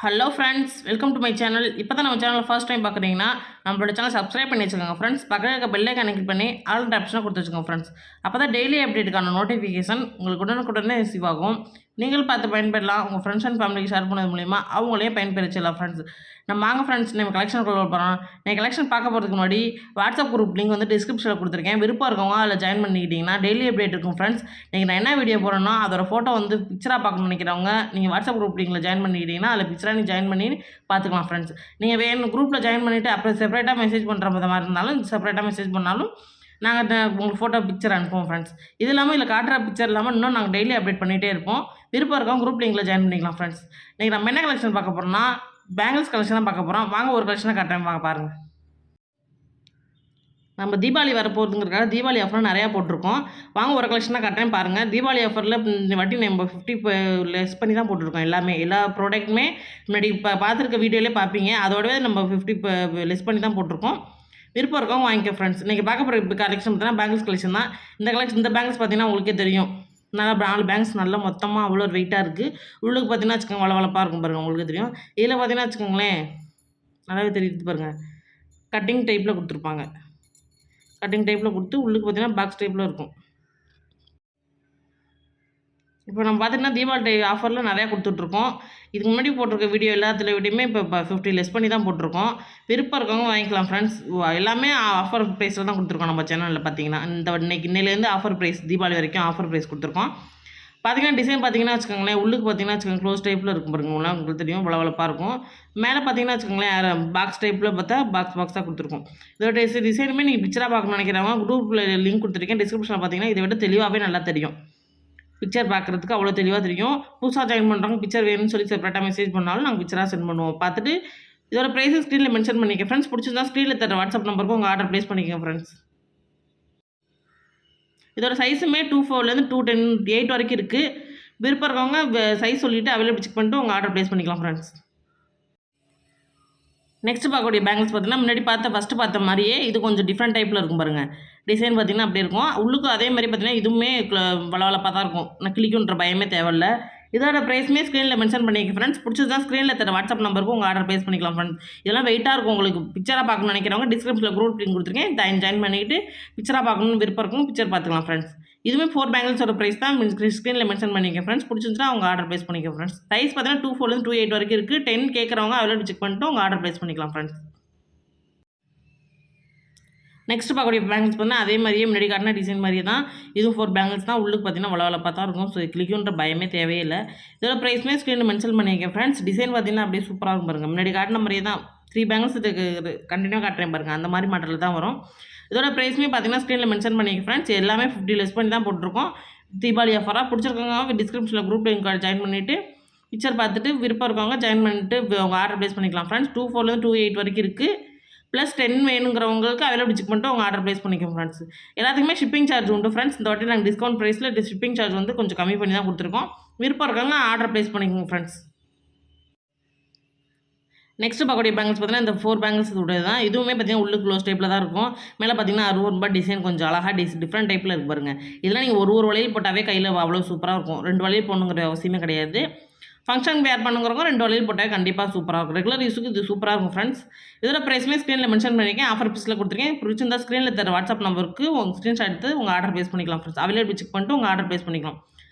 Hello friends, welcome to my channel. இப்போ தான் நம்ம சேனல் ஃபர்ஸ்ட் டைம் பார்க்குறீங்கன்னா நம்மளோட சேனல் சப்ஸ்கிரைப் பண்ணி வச்சுக்கோங்க ஃப்ரெண்ட்ஸ். பக்கத்தில் இருக்க பெல் ஐக்கானை கிளிக் பண்ணி ஆல் ஆப்ஷனாக கொடுத்து வச்சுக்கோங்க ஃப்ரெண்ட்ஸ். அப்போ தான் டெய்லி அப்டேட்டுக்கான நோட்டிஃபிகேஷன் உங்களுக்கு உடனுக்குடனே ரிசீவ் ஆகும். நீங்கள் பார்த்து பயன்பெறலாம். உங்கள் ஃப்ரெண்ட்ஸ் அண்ட் ஃபேமிலிக்கு ஷேர் பண்ணது மூலிமா அவங்களையும் பயன்பெறச்சிடலாம் ஃப்ரெண்ட்ஸ். நம்ம வாங்க ஃப்ரெண்ட்ஸ், நம்ம கலெக்ஷன் கொண்டு போகிறோம். நீங்கள் கலெக்ஷன் பார்க்க போகிறதுக்கு முன்னாடி வாட்ஸ்அப் குரூப் லிங்க் வந்து டிஸ்கிரிப்ஷனில் கொடுத்துருக்கேன். விருப்பம் இருக்கவங்க அதில் ஜாயின் பண்ணிக்கிட்டிங்கன்னா டெய்லி அப்டேட் இருக்கும் ஃப்ரெண்ட்ஸ். நீங்கள் நான் என்ன வீடியோ போகிறேன்னா அதோட ஃபோட்டோ வந்து பிக்சராக பார்க்கணும்னு நினைக்கிறவங்க நீங்கள் வாட்ஸ்அப் குரூப் லிங்கில் ஜாயின் பண்ணிக்கிட்டிங்கன்னா அதில் பிக்சராக நீங்கள் ஜாயின் பண்ணி பார்த்துக்கலாம் ஃப்ரெண்ட்ஸ். நீங்கள் வேணும் குரூப்பில் ஜாயின் பண்ணிவிட்டு அப்புறம் செப்பரேட்டாக மெசேஜ் பண்ணுற மாதிரி இருந்தாலும் செப்பரேட்டாக மெசேஜ் பண்ணாலும் நாங்கள் உங்களுக்கு ஃபோட்டோ பிக்சர் அனுப்புவோம் ஃப்ரெண்ட்ஸ். இது இல்லாமல் இதில் காட்டுற பிக்சர் இல்லாமல் இன்னும் நாங்கள் டெய்லி அப்டேட் பண்ணிகிட்டே இருப்போம். விருப்பம் இருக்கவங்க குரூப் லிங்கில் ஜாயின் பண்ணிக்கலாம் ஃப்ரெண்ட்ஸ். இன்றைக்கி நம்ம என்ன கலெக்ஷன் பார்க்க போகிறோம்னா பேங்கிள்ஸ் கலெக்ஷன் தான் பார்க்க போகிறோம். வாங்க ஒரு கலெக்ஷனாக காட்டுறேன், வாங்க பாருங்கள். நம்ம தீபாவளி வரப்போகுதுங்கிறதுக்காக தீபாவளி ஆஃபர் நிறையா போட்டிருக்கோம். வாங்க ஒரு கலெக்ஷனாக காட்டுறேன் பாருங்கள். தீபாவளி ஆஃபரில் இந்த வாட்டி நம்ம 50 லெஸ் பண்ணி தான் போட்டிருக்கோம். எல்லா ப்ராடக்ட்டுமே முன்னாடி இப்போ பார்த்துருக்க வீடியோலேயே பார்ப்பீங்க. அதோடவே நம்ம 50 லெஸ் பண்ணி தான் போட்டிருக்கோம். விருப்பம் இருக்கவங்க வாங்கிக்க ஃப்ரெண்ட்ஸ். இன்றைக்கி பார்க்க போகிற இப்போ கலெக்ஷன் பார்த்தீங்கன்னா பேங்கிள்ஸ் கலெக்ஷன் தான். இந்த பேங்கிள்ஸ் பார்த்தீங்கன்னா உங்களுக்கே தெரியும். நல்லா 4 பேங்க்ஸ் நல்லா மொத்தமாக அவ்வளோ வெயிட்டாக இருக்குது. உள்ளுக்கு பார்த்தீங்கன்னா வச்சுக்கோங்க வளவளப்பாக இருக்கும் பாருங்கள், உங்களுக்கு தெரியும். இதில் பார்த்தீங்கன்னா வச்சுக்கோங்களேன் நல்லாவே தெரியுது பாருங்கள். கட்டிங் டைப்பில் கொடுத்துருப்பாங்க. கட்டிங் டைப்பில் கொடுத்து உள்ளுக்கு பார்த்தீங்கன்னா பாக்ஸ் டைப்பில் இருக்கும். இப்போ நம்ம பார்த்தீங்கன்னா தீபாவளி ஆஃபரில் நிறையா கொடுத்துட்ருக்கோம். இதுக்கு முன்னாடி போட்டிருக்க வீடியோ வீடியோமே இப்போ 50 லெஸ் பண்ணி தான் போட்டிருக்கோம். விருப்பம் இருக்கவங்க வாங்கிக்கலாம் ஃப்ரெண்ட்ஸ். எல்லாமே ஆஃபர் ப்ரைஸில் தான் கொடுத்துருக்கோம். நம்ம சேனலில் பார்த்தீங்கன்னா இன்னையிலேருந்து ஆஃபர் ப்ரைஸ் தீபாவளி வரைக்கும் ஆஃபர் ப்ரைஸ் கொடுத்துருக்கோம். பார்த்தீங்கன்னா டிசைன் பார்த்தீங்கன்னா வச்சுக்கோங்களேன், உள்ளுக்கு பார்த்தீங்கன்னா வச்சுக்கோங்க க்ளோஸ் டைப்பில் இருக்கும் பாருங்க, உங்களுக்கு தெரியும் வளவளப்பாக இருக்கும். மேலே பார்த்தீங்கன்னா வச்சுக்கோங்களேன் பாக்ஸ் டைப்பில் பார்த்தா பாக்ஸாக கொடுத்துருக்கோம். இதோட டிசைனுமே நீங்கள் பிக்சராக பார்க்கணும்னு நினைக்கிறவங்க குரூப்பில் லிங்க் கொடுத்துருக்கேன் டிஸ்கிரிப்ஷனில். பார்த்தீங்கன்னா இதை விட தெளிவாகவே நல்லா தெரியும். பிக்சர் பார்க்குறதுக்கு அவ்வளோ தெளிவாக தெரியும். புதுசாக ஜாயின் பண்ணுறவங்க பிக்சர் வேணும்னு சொல்லி செப்பரேட்டாக மெசேஜ் பண்ணாலும் நாங்கள் பிக்சராக சென்ட் பண்ணுவோம். பார்த்துட்டு இதோட ப்ரைஸஸ் ஸ்க்ரீனில் மென்ஷன் பண்ணிக்க ஃப்ரெண்ட்ஸ். பிடிச்சிருந்தா ஸ்க்ரீனில் தர வாட்ஸ்அப் நம்பருக்கு உங்கள் ஆர்டர் ப்ளேஸ் பண்ணிக்கோங்க ஃப்ரெண்ட்ஸ். இதோட சைஸுமே 2.4லேருந்து 2.8 வரைக்கும் இருக்குது. விருப்பம் இருக்கவங்க சைஸ் சொல்லிவிட்டு அவைலபிள் செக் பண்ணிட்டு உங்கள் ஆர்டர் ப்ளேஸ் பண்ணிக்கலாம் ஃப்ரெண்ட்ஸ். நெக்ஸ்ட் பார்க்கக்கூடிய பேங்கிள்ஸ் பார்த்தீங்கன்னா முன்னாடி ஃபஸ்ட்டு பார்த்த மாதிரியே இது கொஞ்சம் டிஃப்ரெண்ட் டைப்பில் இருக்கும் பாருங்கள். டிசைன் பார்த்தீங்கன்னா அப்படி இருக்கும். உள்ளுக்கும் அதே மாதிரி பார்த்தீங்கன்னா இதுவுமே வளவளப்பாக தான் இருக்கும். நான் கிளிக்குன்ற பயமே தேவையில்ல. இதோட ப்ரைஸுமே ஸ்க்ரீனில் மென்ஷன் பண்ணிக்க ஃப்ரெண்ட்ஸ். பிடிச்சதான் ஸ்க்ரீனில் தர வாட்ஸ்அப் நம்பருக்கு உங்கள் ஆர்டர் ப்ளேஸ் பண்ணிக்கலாம் ஃப்ரெண்ட்ஸ். இதெல்லாம் வெயிட்டாக இருக்கும். உங்களுக்கு பிக்சராக பார்க்கணும்னு நினைக்கிறவங்க டிஸ்கிரிப்ஷனில் குரூப் லிங்க் கொடுத்துருக்கேன். ஜாயின் பண்ணிவிட்டு பிக்சராக பார்க்கணும்னு விருப்பம் இருக்கும் பிக்சர் பார்த்துக்கலாம் ஃப்ரெண்ட்ஸ். இதுவுமே 4 பேங்கிள்ஸோட ப்ரைஸ் தான் ஸ்க்ரீனில் மென்ஷன் பண்ணிக்க ஃப்ரெண்ட்ஸ். பிடிச்சிருந்துச்சுன்னா அவங்க ஆர்டர் ப்ளேஸ் பண்ணிக்க ஃப்ரெண்ட்ஸ். சைஸ் பார்த்தீங்கன்னா 2.4லேருந்து 2.8 வரைக்கும் இருக்குது. 10 கேட்குறவங்க அவைலபிள் செக் பண்ணிட்டு உங்கள் ஆர்டர் ப்ளேஸ் பண்ணிக்கலாம் ஃப்ரெண்ட்ஸ். நெக்ஸ்ட் பார்க்கக்கூடிய பேங்கிள்ஸ் பார்த்தீங்கன்னா அதே மாதிரியே முன்னாடி காட்டின டிசைன் மாதிரியே தான். இதுவும் 4 பேங்கிள்ஸ் தான். உள்ளுக்கு பார்த்தீங்கன்னா வளவளப்பாக தான் இருக்கும். ஸோ கிளிக்குன்ற பயமே தேவையில்லை. இதோட ப்ரைஸ்மே ஸ்க்ரீனில் மென்ஷன் பண்ணியிருக்கேன் ஃப்ரெண்ட்ஸ். டிசைன் பார்த்தீங்கன்னா அப்படியே சூப்பராக இருக்கும் பாருங்கள். முன்னாடி காட்டின மாதிரியே தான் 3 பேங்கிள்ஸ் இதுக்கு கண்டினியூ காட்டுறேன் பாருங்கள். அந்த மாதிரி மாடலில் தான் வரும். இதோட ப்ரைஸ்மே பார்த்தீங்கன்னா ஸ்க்ரீனில் மென்ஷன் பண்ணியிருக்கேன் ஃப்ரெண்ட்ஸ். எல்லாமே 50 லெஸ் பண்ணி தான் போட்டிருக்கோம். தீபாவளி ஆஃபராக பிடிச்சிருக்கவங்க டிஸ்கிரிப்ஷனில் குரூப் லிங்க் ஜாயின் பண்ணிவிட்டு பிக்சர் பார்த்துட்டு விருப்பம் இருக்கவங்க ஜாயின் பண்ணிட்டு உங்கள் ஆர்டர் ப்ளேஸ் பண்ணிக்கலாம் ஃப்ரெண்ட்ஸ். 2.4லேருந்து 2.8 வரைக்கும் இருக்குது. +10 வேணுங்கிறவங்களுக்கு அவைலபிள் செக் பண்ணிட்டு உங்கள் ஆர்டர் ப்ளேஸ் பண்ணிக்கோங்க ஃப்ரெண்ட்ஸ். எல்லாத்துக்குமே ஷிப்பிங் சார்ஜ் உண்டு ஃப்ரெண்ட்ஸ். இந்த வாட்டி நாங்கள் டிஸ்கவுண்ட் ப்ரைஸில் ஷிப்பிங் சார்ஜ் வந்து கொஞ்சம் கம்மி பண்ணி தான் கொடுத்துருக்கோம். விருப்பம் இருக்கவங்க ஆர்டர் ப்ளேஸ் பண்ணிக்கோங்க ஃப்ரெண்ட்ஸ். நெக்ஸ்ட் பார்க்கக்கூடிய பேங்கிள்ஸ் பார்த்தீங்கன்னா இந்த 4 பேங்கிள்ஸ் உடைய தான். இதுவுமே பார்த்தீங்கன்னா உள்ளுக்கு க்ளோஸ் டைப்பில் தான் இருக்கும். மேலே பார்த்தீங்கன்னா 60 ரூபாய் டிசைன் கொஞ்சம் அழகாக டிஃப்ரெண்ட் டைப்பில் இருக்கு பாருங்கள். இதெல்லாம் நீங்கள் ஒரு வளையல் போட்டாவே கையில் அவ்வளோ சூப்பராக இருக்கும். 2 வளையல் போடணுங்கிற அவசியமே கிடையாது. ஃபங்க்ஷன் வேர் பண்ணுங்கிறவங்க 2 வளையல் போட்டால் கண்டிப்பாக சூப்பராக இருக்கும். ரெகுலர் யூஸுக்கு இது சூப்பராக இருக்கும் ஃப்ரெண்ட்ஸ். இதோட ப்ரைஸ்மே ஸ்க்ரீனில் மென்ஷன் பண்ணியிருக்கேன். ஆஃபர் பீஸில் கொடுத்துருக்கேன். பிடிச்சிருந்தா ஸ்க்ரீனில் தர வாட்ஸ்அப் நம்பருக்கு உங்கள் ஸ்க்ரீன்ஷாட் எடுத்து உங்கள் ஆர்டர் ப்ளேஸ் பண்ணிக்கலாம் ஃப்ரெண்ட்ஸ். அவைலபிள் செக் பண்ணிட்டு உங்கள் ஆர்டர் ப்ளேஸ் பண்ணிக்கலாம்.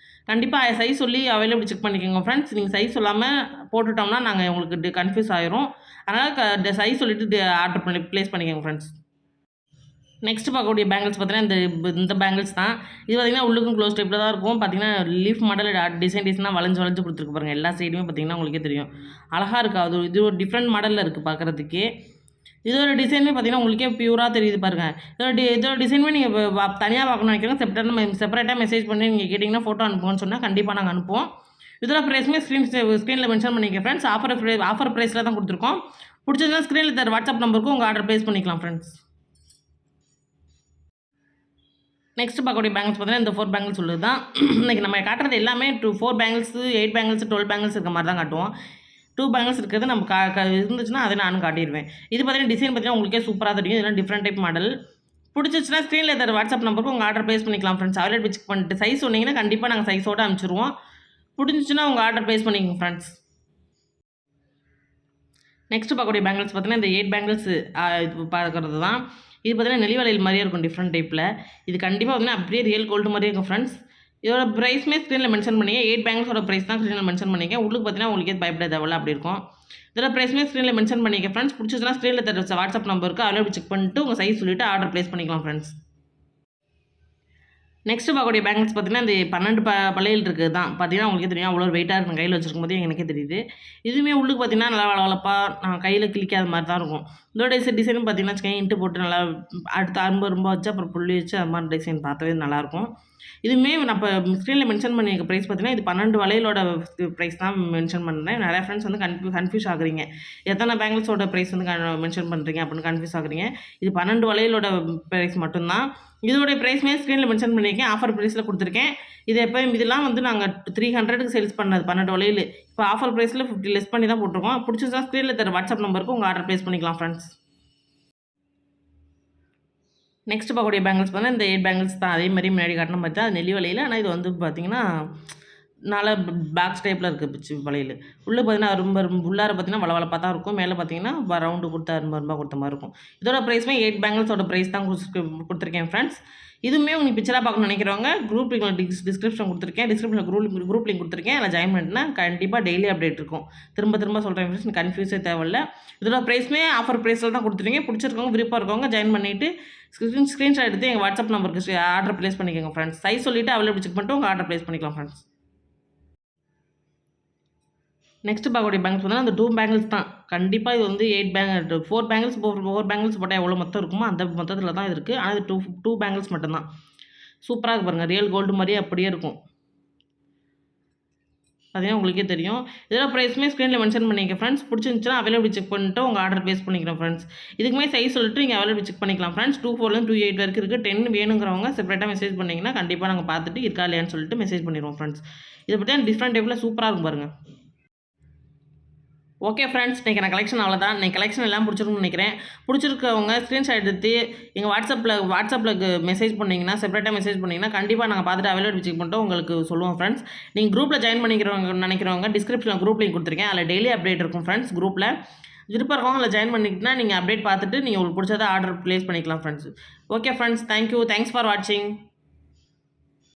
கண்டிப்பாக சைஸ் சொல்லி அவைலபிள் செக் பண்ணிக்கோங்க ஃப்ரெண்ட்ஸ். நீங்கள் சைஸ் சொல்லாமல் போட்டுட்டோம்னா நாங்கள் உங்களுக்கு கன்ஃபியூஸ் ஆயிரும். அதனால் சைஸ் சொல்லிவிட்டு ஆர்டர் ப்ளேஸ் பண்ணிக்கோங்க ஃப்ரெண்ட்ஸ். நெக்ஸ்ட் பார்க்கக்கூடிய பேங்கிள்ஸ் பார்த்தீங்கன்னா இந்த பேங்கிள்ஸ் தான். இது பார்த்தீங்கன்னா உள்ளுக்கும் க்ளோஸ் டைப்பில் தான் இருக்கும். பார்த்தீங்கன்னா லீஃப் மாடல் டிசைனாக வளைஞ்சு கொடுத்துருக்கு பாருங்கள். எல்லா சைடுமே பார்த்தீங்கன்னா உங்களுக்கே தெரியும் அழகாக இருக்குது. இது ஒரு டிஃப்ரெண்ட் மாடலில் இருக்குது பார்க்குறதுக்கு. இதோட டிசைனுமே பார்த்தீங்கன்னா உங்களுக்கே பியூராக தெரியுது பாருங்கள். இதோட டிசைனுமே நீங்கள் தனியாக பார்க்கணும்னு நினைக்கிறோம். செப்பரேட்டாக மெசேஜ் பண்ணி நீங்கள் கேட்டிங்கன்னா ஃபோட்டோ அனுப்புவோன்னு சொன்னால் கண்டிப்பாக நாங்கள் அனுப்புவோம். இதோட ப்ரைஸ்மே ஸ்க்ரீனில் மென்ஷன் பண்ணிக்க ஃப்ரெண்ட்ஸ். ஆஃபர் ப்ரைஸில் தான் கொடுத்துருக்கோம். பிடிச்சதுன்னா ஸ்க்ரீனில் தர வாட்ஸ்அப் நம்பருக்கு உங்கள் ஆர்டர் ப்ளேஸ் பண்ணிக்கலாம் ஃப்ரெண்ட்ஸ். நெக்ஸ்ட் பார்க்கக்கூடிய பேங்கிள்ஸ் பார்த்தீங்கன்னா இந்த 4 பேங்கிள்ஸ் உள்ளது தான். இன்றைக்கி நம்ம காட்டுறது எல்லாமே 4 பேங்கிள்ஸ் 8 பேங்கிள்ஸ் 12 பேங்கிள்ஸ் இருக்க மாதிரி தான் காட்டுவோம். 2 பேங்கிள்ஸ் இருக்கிறது நம்ம இருந்துச்சுன்னா அதை நானும் காட்டிடுவேன். இது பார்த்தீங்கன்னா டிசைன் பார்த்தீங்கன்னா உங்களுக்கே சூப்பராக தெரியும். இதெல்லாம் டிஃப்ரெண்ட் டைப் மாடல். பிடிச்சிச்சுன்னா ஸ்க்ரீனில் தர வாட்ஸ்அப் நம்பருக்கு உங்கள் ஆர்டர் ப்ளேஸ் பண்ணிக்கலாம் ஃப்ரெண்ட்ஸ். அவைலபிள் செக் பண்ணிட்டு சைஸ் சொன்னீங்கன்னா கண்டிப்பாக நாங்கள் சைஸோடு அனுப்பிச்சிடுவோம். பிடிச்சிச்சுன்னா உங்கள் ஆர்டர் ப்ளேஸ் பண்ணிக்கோங்க ஃப்ரெண்ட்ஸ். நெக்ஸ்ட் பார்க்கக்கூடிய பேங்கிள்ஸ் பார்த்தீங்கன்னா இந்த 8 பேங்கிள்ஸ் இது பார்க்குறது தான். இது பார்த்தீங்கன்னா நெளிவளையல் மாதிரியே இருக்கும் டிஃப்ரெண்ட் டைப்பில். இது கண்டிப்பாக பார்த்தீங்கன்னா அப்படியே ரியல் கோல்டு மாதிரியே இருக்கும் ஃப்ரெண்ட்ஸ். இதோட ப்ரைஸுமே ஸ்க்ரீனில் மென்ஷன் பண்ணிங்க. 8 பேங்கிள்ஸோட ப்ரைஸ் தான் ஸ்க்ரீனில் மென்ஷன் பண்ணிங்க. உள்ளுக்கு பார்த்தீங்கன்னா உங்களுக்கு பயப்பட தேவையில்ல அப்படி இருக்கும். இதோட ப்ரைஸுமே ஸ்க்ரீனில் மென்ஷன் பண்ணிக்க ஃப்ரெண்ட்ஸ். பிடிச்சிச்சுன்னா ஸ்க்ரீனில் தர வாட்ஸ்அப் நம்பருக்கு அவைலபிள் செக் பண்ணிட்டு உங்கள் சைஸ் சொல்லிவிட்டு ஆர்டர் ப்ளேஸ் பண்ணிக்கலாம் ஃப்ரெண்ட்ஸ். நெக்ஸ்ட்டு பார்க்கக்கூடிய பேங்கிள்ஸ் பார்த்தீங்கன்னா, இந்த 12 வளையல் இருக்குது தான். பார்த்தீங்கன்னா உங்களுக்கே தெரியும் அவ்வளோ வெயிட்டாக இருக்கும். கையில் வச்சிருக்கும்போதே எனக்கே தெரியுது. இதுவுமே உள்ளுக்கு பார்த்தீங்கன்னா நல்லா வளவளப்பா கையில் கிழிக்காத மாதிரி தான் இருக்கும். இதோட டிசைனும் பார்த்தீங்கன்னா வச்சுக்கோங்க, இன்ட்டு போட்டு நல்லா அடுத்து அரும்பு அரும்பா வச்சு அப்புறம் புள்ளி வச்சு அது மாதிரி டிசைன் பார்க்கவே நல்லாயிருக்கும். இதுவுமே நான் இப்போ ஸ்க்ரீனில் மென்ஷன் பண்ணியிருக்க ப்ரைஸ் பார்த்தீங்கன்னா, இது 12 வளையலோட ப்ரைஸ் தான் மென்ஷன் பண்ணுறேன். நிறையா ஃப்ரெண்ட்ஸ் வந்து கன்ஃப்யூஸ் ஆகுறீங்க. எத்தனை பேங்கிள்ஸோட ப்ரைஸ் வந்து மென்ஷன் பண்ணுறீங்க அப்படின்னு கன்ஃப்யூஸ் ஆகுறீங்க. இது 12 வளையலோட ப்ரைஸ் மட்டும்தான். இதோடைய ப்ரைஸுமே ஸ்க்ரீனில் மென்ஷன் பண்ணியிருக்கேன். ஆஃபர் ப்ரைஸில் கொடுத்துருக்கேன். இது எப்போயும் இதெல்லாம் வந்து நாங்கள் 300க்கு சேல்ஸ் பண்ணது 12 வளையல். இப்போ ஆஃபர் ப்ரைஸில் 50 லெஸ் பண்ணி தான் போட்டிருக்கோம். பிடிச்சிருந்தா ஸ்க்ரீனில் தர வாட்ஸ்அப் நம்பருக்கு உங்கள் ஆர்டர் ப்ளேஸ் பண்ணிக்கலாம் ஃப்ரெண்ட்ஸ். நெக்ஸ்ட் பார்க்கக்கூடிய பேங்கிள்ஸ் பார்த்தீங்கன்னா இந்த 8 பேங்கிள்ஸ் தான். அதே மாதிரி முன்னாடி காட்டின மாதிரி தான் அது நெல்லி வளையல். ஆனால் இது வந்து பார்த்தீங்கன்னா நல்லா பாக்ஸ் டைப்பில் இருக்குது பிச்சு வளையல். உள்ளே பார்த்தீங்கன்னா ரொம்ப உள்ளார பார்த்தீங்கன்னா வளவளப்பாக தான் இருக்கும். மேலே பார்த்தீங்கன்னா ரவுண்டு கொடுத்த அரும்பா கொடுத்த மாதிரி இருக்கும். இதோட ப்ரைஸுமே 8 பேங்கிள்ஸோட ப்ரைஸ் தான் கொடுத்துருக்கேன் ஃப்ரெண்ட்ஸ். இதுவுமே உங்களுக்கு பிக்சராக பார்க்கணும்னு நினைக்கிறவங்க குரூப் லிங்க் டிஸ்கிரிப்ஷன் கொடுத்துருக்கேன். டிஸ்கிரிப்ஷனில் குரூப் லிங்க் கொடுத்துருக்கேன். அதில் ஜாயின் பண்ணிட்டுனா கண்டிப்பாக டெய்லி அப்டேட் இருக்கும். திரும்ப சொல்கிறேன் ஃப்ரெண்ட்ஸ், கன்ஃபியூஸே தேவையில்ல. இதோட ப்ரைஸுமே ஆஃபர் ப்ரைஸில் தான் கொடுத்துருக்கீங்க. பிடிச்சிருக்கவங்க விருப்பம் இருக்கவங்க ஜாயின் பண்ணிவிட்டு ஸ்க்ரீன்ஷாட் எடுத்து எங்கள் வாட்ஸ்அப் நம்பருக்கு ஆர்டர் ப்ளேஸ் பண்ணிக்கோங்க ஃப்ரெண்ட்ஸ். சைஸ் சொல்லிவிட்டு அவைலபிள் செக் பண்ணிட்டு உங்கள் ஆர்டர் ப்ளேஸ் பண்ணிக்கலாம் ஃப்ரெண்ட்ஸ். நெக்ஸ்ட் பார்க்கக்கூடிய பேங்கிள்ஸ் பார்த்தீங்கன்னா அந்த 2 பேங்கிள்ஸ் தான். கண்டிப்பாக இது வந்து 4 பேங்கிள்ஸ் போட்டால் எவ்வளோ மொத்தம் இருக்குமோ அந்த மொத்தத்தில் தான் இது இருக்குது. ஆனால் இது 2 பேங்கிள்ஸ் மட்டும்தான். சூப்பராக இருக்குது பாருங்கள். ரியல் கோல்டு மாதிரியே அப்படியே இருக்கும். பார்த்தீங்கன்னா உங்களுக்கே தெரியும். இதோட ப்ரைஸுமே ஸ்க்ரீனில் மென்ஷன் பண்ணிக்க ஃப்ரெண்ட்ஸ். பிடிச்சிருந்துச்சுன்னா அவைலபிள் செக் பண்ணிட்டு உங்கள் ஆர்டர் ப்ளேஸ் பண்ணிக்கிறோம் ஃப்ரெண்ட்ஸ். இதுக்குமே சைஸ் சொல்லிட்டு நீங்கள் அவைலபிள் செக் பண்ணிக்கலாம் ஃப்ரெண்ட்ஸ். 24லேருந்து 28 வரைக்கும் இருக்குது. 10 வேணுங்கிறவங்க செப்பரேட்டாக மெசேஜ் பண்ணிங்கன்னா கண்டிப்பாக நாங்கள் பார்த்துட்டு இருக்கா இல்லையான்னு சொல்லிட்டு மெசேஜ் பண்ணிடுவோம் ஃப்ரெண்ட்ஸ். இதை பற்றி டிஃப்ரெண்ட் டைப்பில் சூப்பராக இருக்கும் பாருங்கள். ஓகே ஃப்ரெண்ட்ஸ், இன்றைக்கி நான் கலெக்ஷன் அவ்வளோதான். இன்றைக்கி கலெக்ஷன் எல்லாம் பிடிச்சிருக்குன்னு நினைக்கிறேன். பிடிச்சிருக்கவங்க ஸ்க்ரீன்ஷாட் எடுத்து எங்கள் வாட்ஸ்அப்பில் மெசேஜ் பண்ணிங்கன்னா செப்பரேட்டாக மெசேஜ் பண்ணிங்கன்னா கண்டிப்பாக நாங்கள் பார்த்துட்டு அவைலபிள் செக் பண்ணிட்டு உங்களுக்கு சொல்லுவோம் ஃப்ரெண்ட்ஸ். நீங்கள் குரூப்பில் ஜாயின் நினைக்கிறவங்க டிஸ்கிரிப்ஷனில் குரூப் லிங்க் கொடுத்துருக்கேன். அதில் டெய்லி அப்டேட் இருக்கும் ஃப்ரெண்ட்ஸ். குரூப்பில் விருப்பம் இருக்கவங்க அதில் ஜாயின் பண்ணிக்கிட்டுனா நீங்கள் அப்டேட் பார்த்துட்டு நீங்கள் உங்களுக்கு பிடிச்சதை ஆர்டர் ப்ளேஸ் பண்ணிக்கலாம் friends. Okay friends, thank you. Thanks for வாட்சிங்.